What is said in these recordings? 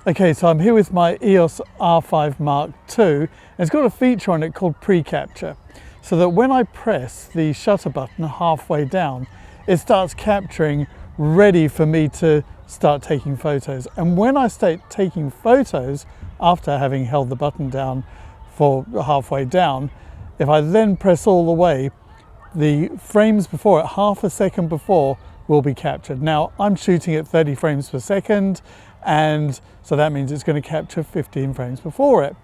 Okay, so I'm here with my EOS R5 Mark II, and it's got a feature on it called pre-capture, so that when I press the shutter button halfway down, it starts capturing, ready for me to start taking photos. And when I start taking photos, after having held the button down for halfway down, if I then press all the way, the frames before it, half a second before, will be captured. Now, I'm shooting at 30 frames per second, and so that means it's going to capture 15 frames before it,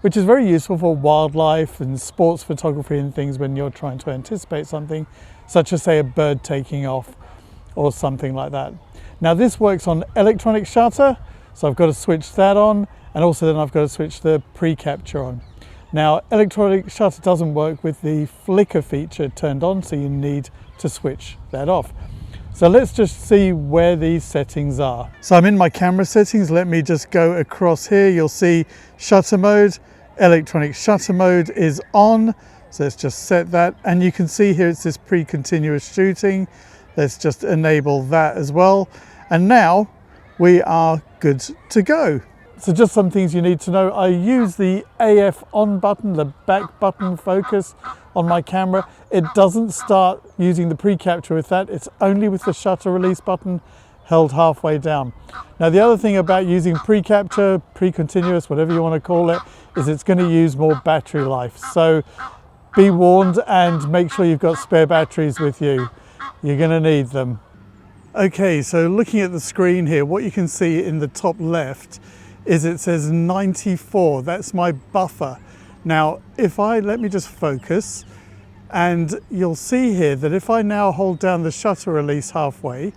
which is very useful for wildlife and sports photography and things when you're trying to anticipate something, such as say a bird taking off or something like that. Now this works on electronic shutter, so I've got to switch that on, and also then I've got to switch the pre-capture on. Now electronic shutter doesn't work with the flicker feature turned on, so you need to switch that off. So let's just see where these settings are. So I'm in my camera settings. Let me just go across here. You'll see shutter mode, electronic shutter mode is on. So let's just set that. And you can see here it's this pre-continuous shooting. Let's just enable that as well. And now we are good to go. So just some things you need to know. I use the AF on button, the back button focus on my camera. It doesn't start using the pre-capture with that. It's only with the shutter release button held halfway down. Now the other thing about using pre-capture, pre-continuous, whatever you want to call it, is it's going to use more battery life. So be warned and make sure you've got spare batteries with you. You're going to need them. Okay, so looking at the screen here, what you can see in the top left is it says 94, that's my buffer. Now, let me just focus, and you'll see here that if I now hold down the shutter release halfway,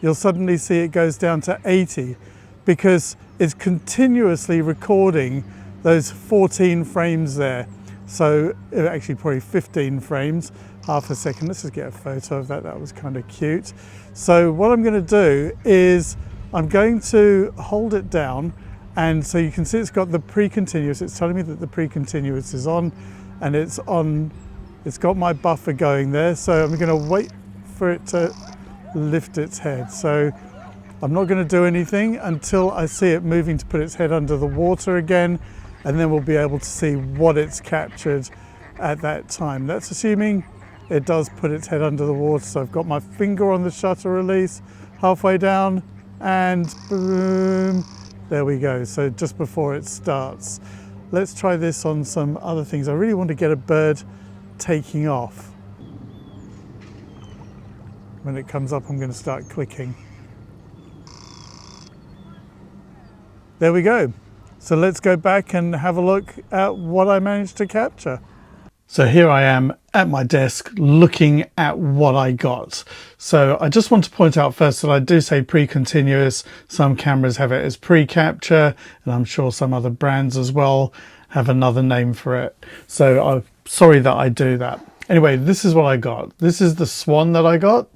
you'll suddenly see it goes down to 80 because it's continuously recording those 14 frames there. So actually probably 15 frames, half a second. Let's just get a photo of that. That was kind of cute. So what I'm going to do is I'm going to hold it down, and so you can see it's got the pre-continuous. It's telling me that the pre-continuous is on, and it's got my buffer going there. So I'm going to wait for it to lift its head. So I'm not going to do anything until I see it moving to put its head under the water again, and then we'll be able to see what it's captured at that time. That's assuming it does put its head under the water. So I've got my finger on the shutter release halfway down, and boom, there we go. So just before it starts. Let's try this on some other things. I really want to get a bird taking off. When it comes up, I'm going to start clicking. There we go. So let's go back and have a look at what I managed to capture. So here I am at my desk looking at what I got. So I just want to point out first that I do say pre-continuous. Some cameras have it as pre-capture, and I'm sure some other brands as well have another name for it. So I'm sorry that I do that. Anyway, this is what I got. This is the swan that I got,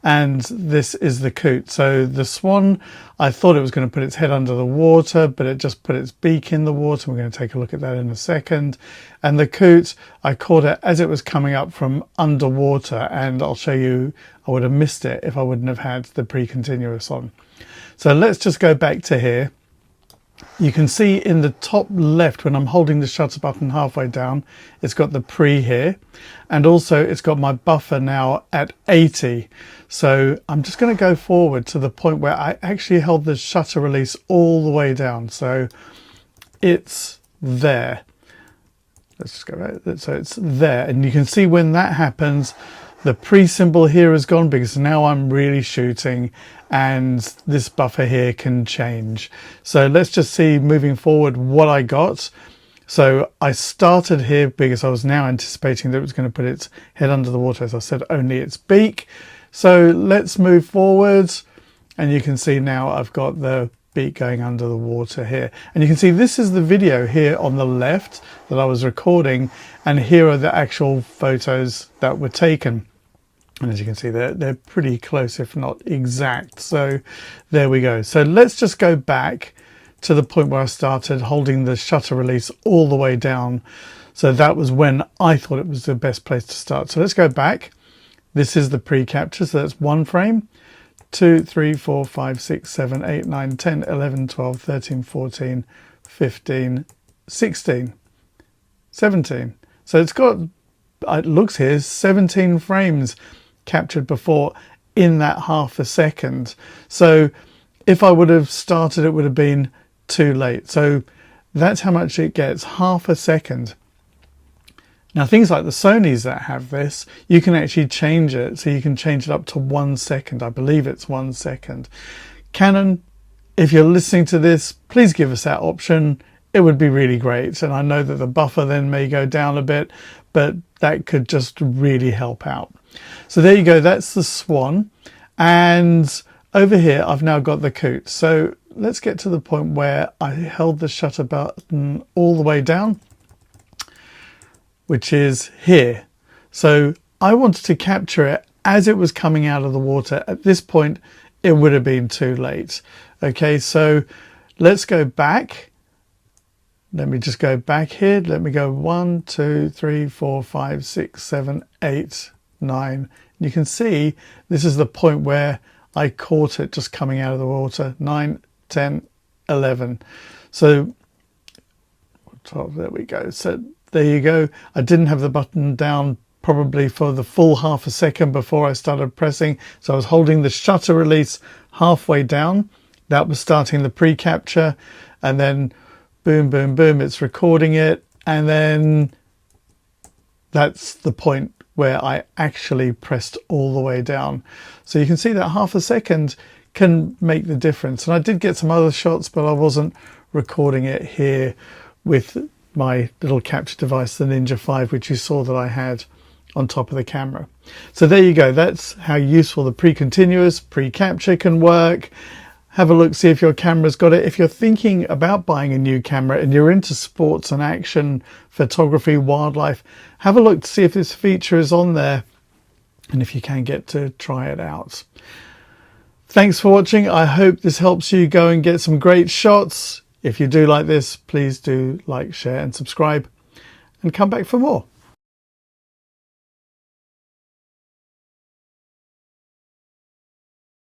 and this is the coot. So the swan, I thought it was going to put its head under the water, but it just put its beak in the water. We're going to take a look at that in a second. And the coot, I caught it as it was coming up from underwater, and I'll show you, I would have missed it if I wouldn't have had the pre-continuous on. So let's just go back to here. You can see in the top left, when I'm holding the shutter button halfway down, it's got the pre here, and also it's got my buffer now at 80. So I'm just going to go forward to the point where I actually held the shutter release all the way down. So it's there. Let's just go right. So it's there, and you can see when that happens, the pre symbol here is gone because now I'm really shooting, and this buffer here can change. So let's just see moving forward what I got. So I started here because I was now anticipating that it was going to put its head under the water. As I said, only its beak. So let's move forward, and you can see now I've got the beak going under the water here. And you can see this is the video here on the left that I was recording, and here are the actual photos that were taken. And as you can see, they're pretty close, if not exact. So there we go. So let's just go back to the point where I started holding the shutter release all the way down. So that was when I thought it was the best place to start. So let's go back. This is the pre-capture, so that's one frame, 2, 3, 4, 5, 6, 7, 8, 9, 10, 11, 12, 13, 14, 15, 16, 17. So it's got, it looks here, 17 frames captured before in that half a second. So if I would have started, it would have been too late. So that's how much it gets, half a second. Now things like the Sonys that have this, you can actually change it. So you can change it up to 1 second. I believe it's 1 second. Canon, if you're listening to this, please give us that option. It would be really great. And I know that the buffer then may go down a bit, but that could just really help out. So there you go, that's the Swan. And over here, I've now got the Coot. So let's get to the point where I held the shutter button all the way down, which is here. So I wanted to capture it as it was coming out of the water. At this point, it would have been too late. Okay, so let's go back. Let me just go back here. Let me go 1, 2, 3, 4, 5, 6, 7, 8, 9. You can see this is the point where I caught it just coming out of the water. 9, 10, 11. So there we go. So there you go. I didn't have the button down probably for the full half a second before I started pressing. So I was holding the shutter release halfway down. That was starting the pre-capture, and then boom, boom, boom, it's recording it. And then that's the point where I actually pressed all the way down. So you can see that half a second can make the difference. And I did get some other shots, but I wasn't recording it here with my little capture device, the Ninja 5, which you saw that I had on top of the camera. So there you go. That's how useful the pre-continuous, pre-capture can work. Have a look, see if your camera's got it. If you're thinking about buying a new camera and you're into sports and action, photography, wildlife, have a look to see if this feature is on there and if you can get to try it out. Thanks for watching. I hope this helps you go and get some great shots. If you do like this, please do like, share and subscribe, and come back for more.